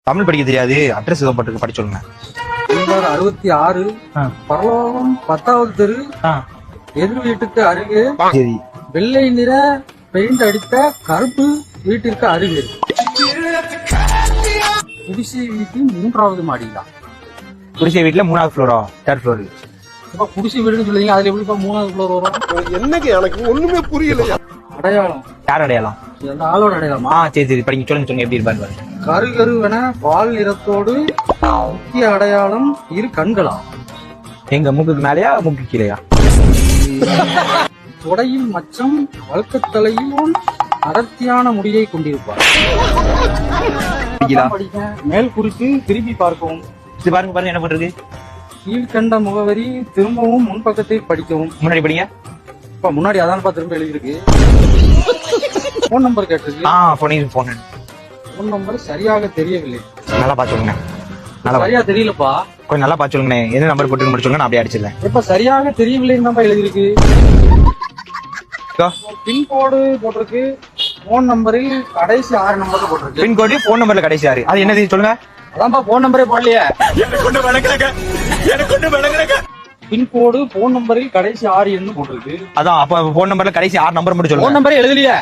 தமிழ் படிக்க தெரியாது, அட்ரஸ் எதுவும் பட்டு படிச்சு சொல்லுங்க. 66 பரலோகம் 10வது தெரு எதிர் வீட்டுக்கு அருகே சரி. வெள்ளை நிற பெயிண்ட் அடித்த கருப்பு வீட்டிற்கு அருகே குடிசை வீட்டின் 3வது மாடிதான். குடிசை வீட்டுல 3வது ஃப்ளோரா 3rd ஃப்ளோர்? இப்ப குடிசை வீடுன்னு சொல்லுவீங்க, அதுல எப்படி 3வது ஃப்ளோர் வரும்? என்னங்க எனக்கு ஒண்ணுமே புரியல. அடையாளம் யார் அடையாளம்? அந்த ஆளோட அடையாளமா? சரி சரி, படிங்க சொல்லுங்க எப்படி இருப்பாரு. கருகருவென பால் நிறத்தோடு முக்கிய அடையாளம் இரு கண்களா? எங்க மூக்குக்கு மேலயா மூக்கு கீழையா? தொடையில் மச்சம், வழக்கத்தலையில் அடர்த்தியான முடியை கொண்டிருப்பார். மேல் குறித்து திருப்பி பார்க்கவும். பாருங்க பாருங்க என்ன பண்றது. கீழ்கண்ட முகவரி திரும்பவும் முன்பக்கத்தை படிக்கவும். முன்னாடி படிங்க. இப்ப முன்னாடி அதான்ப்பா திரும்ப எழுதிருக்கு. போன் நம்பர் கேட்டிருக்கு. போன் நம்பர் சரியாக தெரியவில்லை. நல்லா பார்த்து சொல்லுங்க. சரியா தெரியலப்பா, கொஞ்சம் நல்லா பார்த்து சொல்லுங்க. என்ன நம்பர் போட்டு முடிச்சு சொல்லுங்க, நான் அப்படியே அடிச்சிடறேன். இப்ப சரியாக தெரியவில்லைன்னு தான் எழுதிருக்கு. பின்கோடு போட்டிருக்கு, போன் நம்பரில் கடைசி 6 நம்பர் போட்டிருக்கு. பின்கோடு போன் நம்பர்ல கடைசி 6, அது என்னது சொல்லுங்க. அதான்ப்பா போன் நம்பரே போடலையே. பின்கோடு போன் நம்பரில் கடைசி 6 எண்ணு போட்டிருக்கு. அதான் அப்ப போன் நம்பர்ல கடைசி 6 நம்பர் மட்டும் சொல்லுங்க. போன் நம்பரே எழுதலையே.